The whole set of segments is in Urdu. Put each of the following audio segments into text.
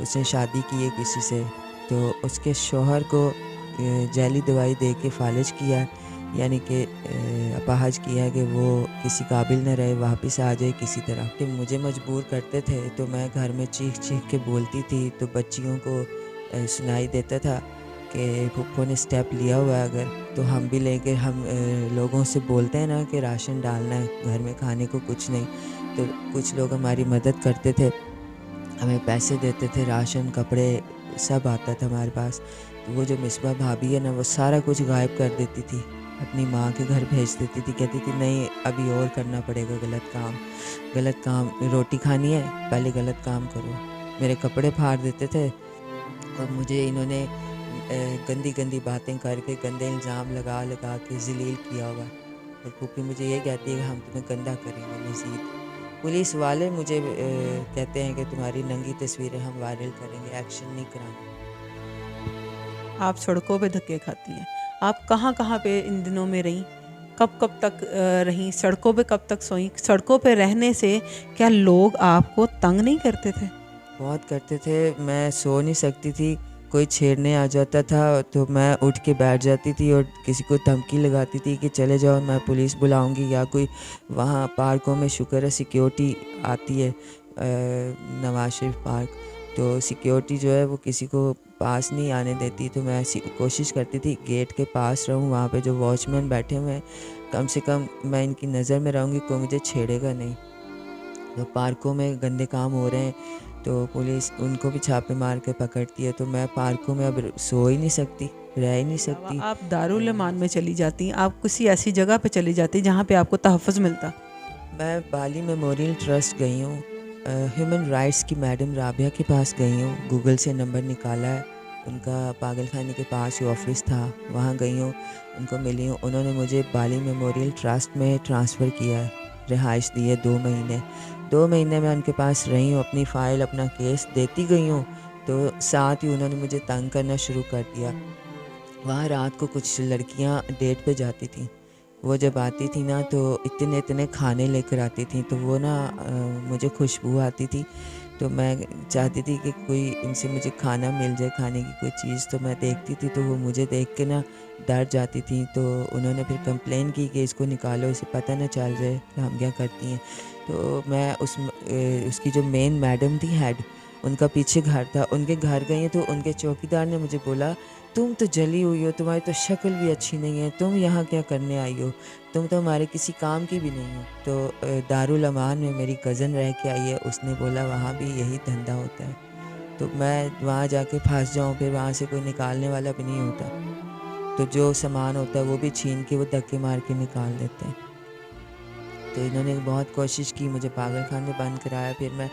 اس نے شادی کی ہے کسی سے، تو اس کے شوہر کو جعلی دوائی دے کے فالج کیا، یعنی کہ اپاہج کیا کہ وہ کسی قابل نہ رہے، واپس آ جائے کسی طرح، کہ مجھے مجبور کرتے تھے تو میں گھر میں چیخ چیخ کے بولتی تھی، تو بچیوں کو سنائی دیتا تھا کہ پھپھو نے اسٹیپ لیا ہوا ہے اگر تو ہم بھی لیں گے. ہم لوگوں سے بولتے ہیں نا کہ راشن ڈالنا ہے گھر میں، کھانے کو کچھ نہیں، تو کچھ لوگ ہماری مدد کرتے تھے، ہمیں پیسے دیتے تھے، راشن کپڑے سب آتا تھا ہمارے پاس. تو وہ جو مصباح بھابھی ہے نا، وہ سارا کچھ غائب کر دیتی تھی، اپنی ماں کے گھر بھیج دیتی تھی، کہتی تھی نہیں ابھی اور کرنا پڑے گا غلط کام، روٹی کھانی ہے پہلے غلط کام کرو. میرے کپڑے پھاڑ دیتے تھے، اور مجھے انہوں نے گندی گندی باتیں کر کے، گندے الزام لگا لگا کے ذلیل کیا ہوا. اور پھوپھی مجھے یہ کہتی ہے کہ ہم تمہیں گندا کریں گے مزید. پولیس والے مجھے کہتے ہیں کہ تمہاری ننگی تصویریں ہم وائرل کریں گے، ایکشن نہیں کرائیں گے. آپ سڑکوں پہ دھکے کھاتی ہیں، آپ کہاں کہاں پہ ان دنوں میں رہیں؟ کب تک رہیں؟ سڑکوں پہ کب تک سوئیں؟ سڑکوں پہ رہنے سے کیا لوگ آپ کو تنگ نہیں کرتے تھے؟ بہت کرتے تھے، میں سو نہیں سکتی تھی، کوئی چھیڑنے آ جاتا تھا تو میں اٹھ کے بیٹھ جاتی تھی اور کسی کو دھمکی لگاتی تھی کہ چلے جاؤ میں پولیس بلاؤں گی. یا کوئی وہاں پارکوں میں شکر ہے سیکیورٹی آتی ہے، نواز شریف پارک، تو سیکیورٹی جو ہے وہ کسی کو پاس نہیں آنے دیتی. تو میں کوشش کرتی تھی گیٹ کے پاس رہوں، وہاں پہ جو واچ مین بیٹھے ہوئے ہیں کم سے کم میں ان کی نظر میں رہوں گی، کوئی مجھے چھیڑے گا نہیں. تو پارکوں میں گندے کام ہو رہے ہیں تو پولیس ان کو بھی چھاپے مار کے پکڑتی ہے. تو میں پارکوں میں اب سو ہی نہیں سکتی، رہ ہی نہیں سکتی. آپ دارالمان میں چلی جاتی ہیں، آپ کسی ایسی جگہ پہ چلی جاتی جہاں پہ آپ کو تحفظ ملتا؟ میں بالی میموریل ٹرسٹ گئی ہوں، ہیومن رائٹس کی میڈم رابعہ کے پاس گئی ہوں، گوگل سے نمبر نکالا ہے، ان کا پاگل خانے کے پاس ہی آفس تھا، وہاں گئی ہوں، ان کو ملی ہوں. انہوں نے مجھے بالی میموریل ٹرسٹ میں ٹرانسفر کیا ہے، رہائش دی ہے 2 مہینے میں ان کے پاس رہی ہوں، اپنی فائل اپنا کیس دیتی گئی ہوں. تو ساتھ ہی انہوں نے مجھے تنگ کرنا شروع کر دیا. وہاں رات کو کچھ لڑکیاں ڈیٹ پہ جاتی تھیں، وہ جب آتی تھی نا تو اتنے کھانے لے کر آتی تھیں، تو وہ نا مجھے خوشبو آتی تھی، تو میں چاہتی تھی کہ کوئی ان سے مجھے کھانا مل جائے، کھانے کی کوئی چیز. تو میں دیکھتی تھی تو وہ مجھے دیکھ کے نا ڈر جاتی تھیں. تو انہوں نے پھر کمپلین کی کہ اس کو نکالو، اسے پتہ نہ چل جائے کہ ہم کیا کرتی ہیں. تو میں اس کی جو مین میڈم تھی ہیڈ، ان کا پیچھے گھر تھا، ان کے گھر گئی تو ان کے چوکیدار نے مجھے بولا تم تو جلی ہوئی ہو، تمہاری تو شکل بھی اچھی نہیں ہے، تم یہاں کیا کرنے آئی ہو، تم تو ہمارے کسی کام کی بھی نہیں ہو. تو دارالامان میں میری کزن رہ کے آئی ہے، اس نے بولا وہاں بھی یہی دھندا ہوتا ہے. تو میں وہاں جا کے پھنس جاؤں، پھر وہاں سے کوئی نکالنے والا بھی نہیں ہوتا، تو جو سامان ہوتا ہے وہ بھی چھین کے وہ دھکے مار کے نکال دیتے ہیں. تو انہوں نے بہت کوشش کی، مجھے پاگل خانے میں بند کرایا. پھر میں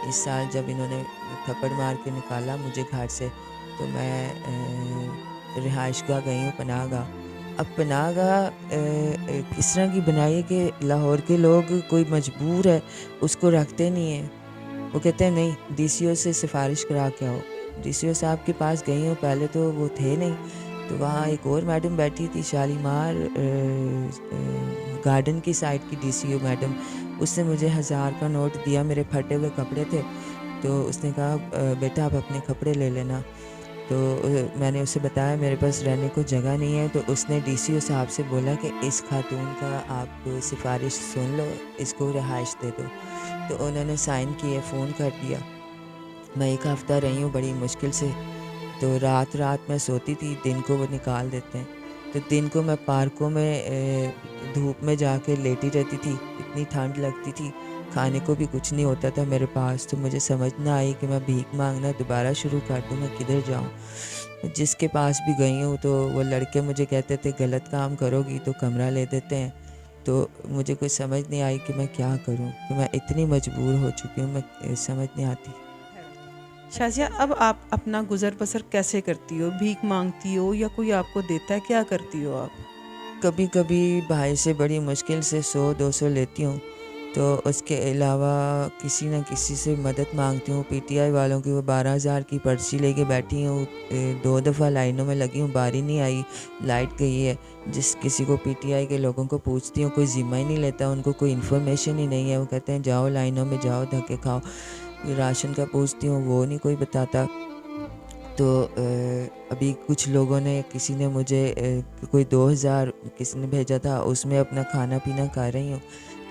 اس سال جب انہوں نے تھپڑ مار کے نکالا مجھے گھر سے، تو میں رہائش گاہ گئی ہوں، پناہ گاہ. اب پناہ گاہ اس طرح کی بنائی ہے کہ لاہور کے لوگ کوئی مجبور ہے اس کو رکھتے نہیں ہیں، وہ کہتے ہیں نہیں ڈی سی او سے سفارش کرا کے آؤ. ڈی سی او صاحب کے پاس گئی ہوں، پہلے تو وہ تھے نہیں، تو وہاں ایک اور میڈم بیٹھی تھی شالیمار گارڈن کی سائڈ کی ڈی سی او میڈم، اس نے مجھے 1000 کا نوٹ دیا، میرے پھٹے ہوئے کپڑے تھے، تو اس نے کہا بیٹا آپ اپنے کپڑے لے لینا. تو میں نے اسے بتایا میرے پاس رہنے کو جگہ نہیں ہے. تو اس نے ڈی سی او صاحب سے بولا کہ اس خاتون کا آپ سفارش سن لو، اس کو رہائش دے دو. تو انہوں نے سائن کیے، فون کر دیا. میں 1 ہفتہ رہی ہوں بڑی مشکل سے. تو رات میں سوتی تھی، دن کو وہ نکال دیتے ہیں. تو دن کو میں پارکوں میں دھوپ میں جا کے لیٹی رہتی تھی، اتنی ٹھنڈ لگتی تھی، کھانے کو بھی کچھ نہیں ہوتا تھا میرے پاس. تو مجھے سمجھ نہ آئی کہ میں بھیک مانگنا دوبارہ شروع کر دوں، میں کدھر جاؤں. جس کے پاس بھی گئی ہوں تو وہ لڑکے مجھے کہتے تھے غلط کام کرو گی تو کمرہ لے دیتے ہیں. تو مجھے کوئی سمجھ نہیں آئی کہ میں کیا کروں، کہ میں اتنی مجبور ہو چکی ہوں، میں سمجھ نہیں آتی. شازیہ اب آپ اپنا گزر بسر کیسے کرتی ہو؟ بھیک مانگتی ہو یا کوئی آپ کو دیتا ہے؟ کیا کرتی ہو آپ؟ کبھی کبھی بھائی سے بڑی مشکل سے 100-200 لیتی ہوں، تو اس کے علاوہ کسی نہ کسی سے مدد مانگتی ہوں. پی ٹی آئی والوں کی وہ 12,000 کی پرچی لے کے بیٹھی ہوں، 2 دفعہ لائنوں میں لگی ہوں، باری نہیں آئی، لائٹ گئی ہے. جس کسی کو پی ٹی آئی کے لوگوں کو پوچھتی ہوں، کوئی ذمہ ہی نہیں لیتا، ان کو کوئی انفارمیشن ہی نہیں ہے، وہ کہتے ہیں جاؤ لائنوں میں جاؤ، دھکے کھاؤ. راشن کا پوچھتی ہوں وہ نہیں کوئی بتاتا. تو ابھی کچھ لوگوں نے کسی نے مجھے کوئی 2000 کسی نے بھیجا تھا, اس میں اپنا کھانا پینا کر رہی ہوں,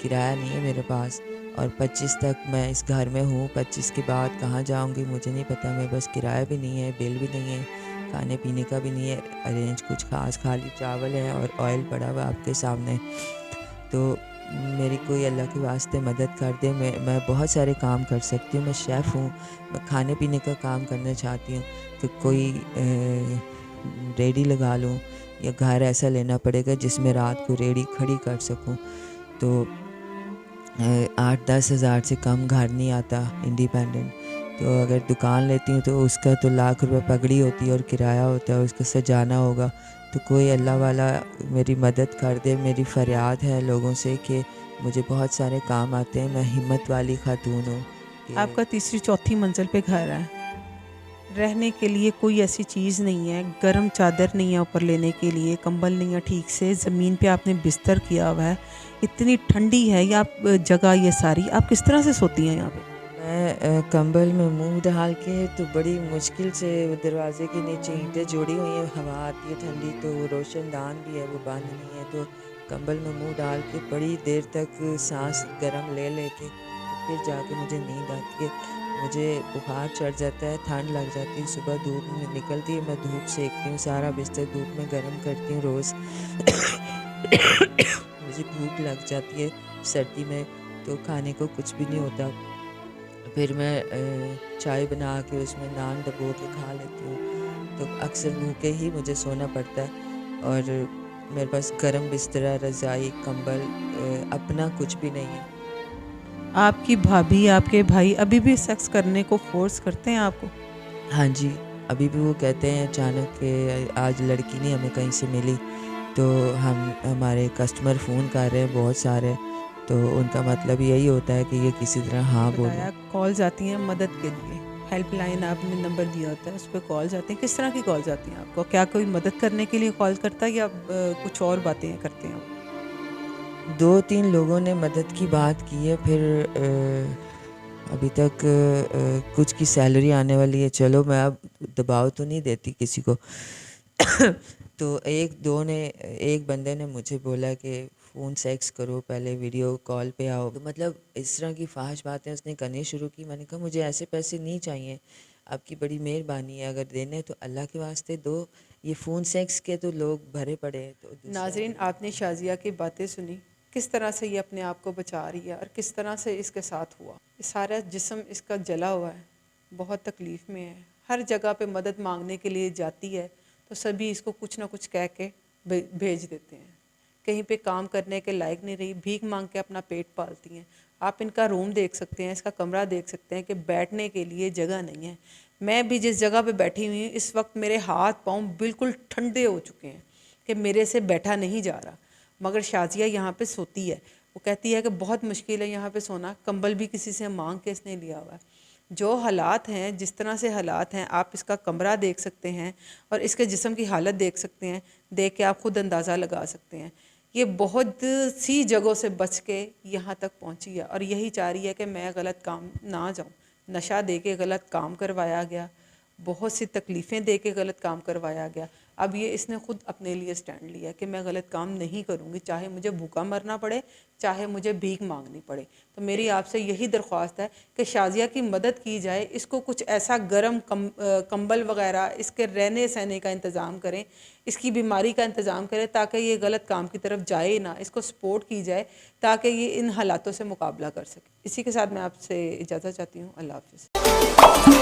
کرایہ نہیں ہے میرے پاس, اور 25 تک میں اس گھر میں ہوں. 25 کے بعد کہاں جاؤں گی مجھے نہیں پتہ. میں بس کرایہ بھی نہیں ہے, بل بھی نہیں ہے, کھانے پینے کا بھی نہیں ہے ارینج کچھ خاص, خالی چاول ہے اور آئل پڑا ہوا آپ کے سامنے. تو میری کوئی اللہ کے واسطے مدد کر دے. میں بہت سارے کام کر سکتی ہوں, میں شیف ہوں, میں کھانے پینے کا کام کرنا چاہتی ہوں کہ کوئی ریڈی لگا لوں, یا گھر ایسا لینا پڑے گا جس میں رات کو ریڈی کھڑی کر سکوں. تو 8-10 ہزار سے کم گھر نہیں آتا انڈیپینڈنٹ. تو اگر دکان لیتی ہوں تو اس کا تو لاکھ روپے پگڑی ہوتی ہے اور کرایہ ہوتا ہے, اس کو سجانا ہوگا. تو کوئی اللہ والا میری مدد کر دے. میری فریاد ہے لوگوں سے کہ مجھے بہت سارے کام آتے ہیں, میں ہمت والی خاتون ہوں. آپ کا تیسری چوتھی منزل پہ گھر ہے, رہنے کے لیے کوئی ایسی چیز نہیں ہے, گرم چادر نہیں ہے اوپر لینے کے لیے, کمبل نہیں ہے ٹھیک سے, زمین پہ آپ نے بستر کیا ہوا ہے, اتنی ٹھنڈی ہے یا جگہ یہ ساری, آپ کس طرح سے سوتی ہیں یہاں پہ؟ میں کمبل میں منہ ڈال کے تو بڑی مشکل سے دروازے کے نیچے اینٹیں جوڑی ہوئی ہیں, ہوا آتی ہے ٹھنڈی, تو روشن دان بھی ہے وہ بند نہیں ہے, تو کمبل میں منہ ڈال کے بڑی دیر تک سانس گرم لے کے پھر جا کے مجھے نیند آتی ہے. مجھے بخار چڑھ جاتا ہے, ٹھنڈ لگ جاتی ہے, صبح دھوپ نکلتی ہے, میں دھوپ سیکتی ہوں, سارا بستر دھوپ میں گرم کرتی ہوں روز. مجھے بھوک لگ جاتی ہے سردی میں, تو کھانے کو کچھ بھی نہیں ہوتا. پھر میں چائے بنا کے اس میں نان ڈبو کے کھا لیتی ہوں. تو اکثر بھوکے ہی مجھے سونا پڑتا ہے, اور میرے پاس گرم بستر, رضائی, کمبل اپنا کچھ بھی نہیں ہے. آپ کی بھابھی, آپ کے بھائی ابھی بھی سیکس کرنے کو فورس کرتے ہیں آپ کو؟ ہاں جی, ابھی بھی وہ کہتے ہیں اچانک کہ آج لڑکی نہیں ہمیں کہیں سے ملی, تو ہمارے کسٹمر فون کر رہے ہیں بہت سارے, تو ان کا مطلب یہی ہوتا ہے کہ یہ کسی طرح ہاں بولیں. بتایا کالز آتی ہیں مدد کے لیے, ہیلپ لائن آپ نے نمبر دیا ہوتا ہے, اس پہ کالز آتی ہیں, کس طرح کی کالز آتی ہیں آپ کو؟ کیا کوئی مدد کرنے کے لیے کال کرتا ہے یا کچھ اور باتیں کرتے ہیں؟ 2-3 لوگوں نے مدد کی بات کی ہے, پھر ابھی تک کچھ کی سیلری آنے والی ہے, چلو میں اب دباؤ تو نہیں دیتی کسی کو. تو ایک بندے نے مجھے بولا کہ فون سیکس کرو, پہلے ویڈیو کال پہ آؤ. تو مطلب اس طرح کی فحش باتیں اس نے کرنی شروع کی. میں نے کہا مجھے ایسے پیسے نہیں چاہیے, آپ کی بڑی مہربانی ہے, اگر دینے تو اللہ کے واسطے دو. یہ فون سیکس کے تو لوگ بھرے پڑے ہیں. تو ناظرین, آپ نے شازیہ کی باتیں سنی, کس طرح سے یہ اپنے آپ کو بچا رہی ہے اور کس طرح سے اس کے ساتھ ہوا. سارا جسم اس کا جلا ہوا ہے, بہت تکلیف میں ہے, ہر جگہ پہ مدد مانگنے کے لیے جاتی ہے تو سبھی اس کو کچھ نہ کچھ کہہ کے بھیج دیتے ہیں. کہیں پہ کام کرنے کے لائق نہیں رہی, بھیک مانگ کے اپنا پیٹ پالتی ہیں. آپ ان کا روم دیکھ سکتے ہیں, اس کا کمرہ دیکھ سکتے ہیں کہ بیٹھنے کے لیے جگہ نہیں ہے. میں بھی جس جگہ پہ بیٹھی ہوئی ہوں اس وقت میرے ہاتھ پاؤں بالکل ٹھنڈے ہو چکے ہیں کہ میرے سے بیٹھا نہیں جا رہا. مگر شازیہ یہاں پہ سوتی ہے, وہ کہتی ہے کہ بہت مشکل ہے یہاں پہ سونا, کمبل بھی کسی سے مانگ کے اس نے لیا ہوا ہے. جو حالات ہیں, جس طرح سے حالات ہیں, آپ اس کا کمرہ دیکھ سکتے ہیں اور اس کے جسم کی حالت دیکھ سکتے ہیں, دیکھ کے آپ خود اندازہ لگا سکتے ہیں. یہ بہت سی جگہوں سے بچ کے یہاں تک پہنچی ہے اور یہی چاہ رہی ہے کہ میں غلط کام نہ جاؤں. نشہ دے کے غلط کام کروایا گیا, بہت سی تکلیفیں دے کے غلط کام کروایا گیا. اب یہ اس نے خود اپنے لیے سٹینڈ لیا کہ میں غلط کام نہیں کروں گی, چاہے مجھے بھوکا مرنا پڑے, چاہے مجھے بھیک مانگنی پڑے. تو میری آپ سے یہی درخواست ہے کہ شازیہ کی مدد کی جائے, اس کو کچھ ایسا گرم کمبل وغیرہ, اس کے رہنے سہنے کا انتظام کریں, اس کی بیماری کا انتظام کریں تاکہ یہ غلط کام کی طرف جائے نہ, اس کو سپورٹ کی جائے تاکہ یہ ان حالاتوں سے مقابلہ کر سکے. اسی کے ساتھ میں آپ سے اجازت چاہتی ہوں. اللہ حافظ.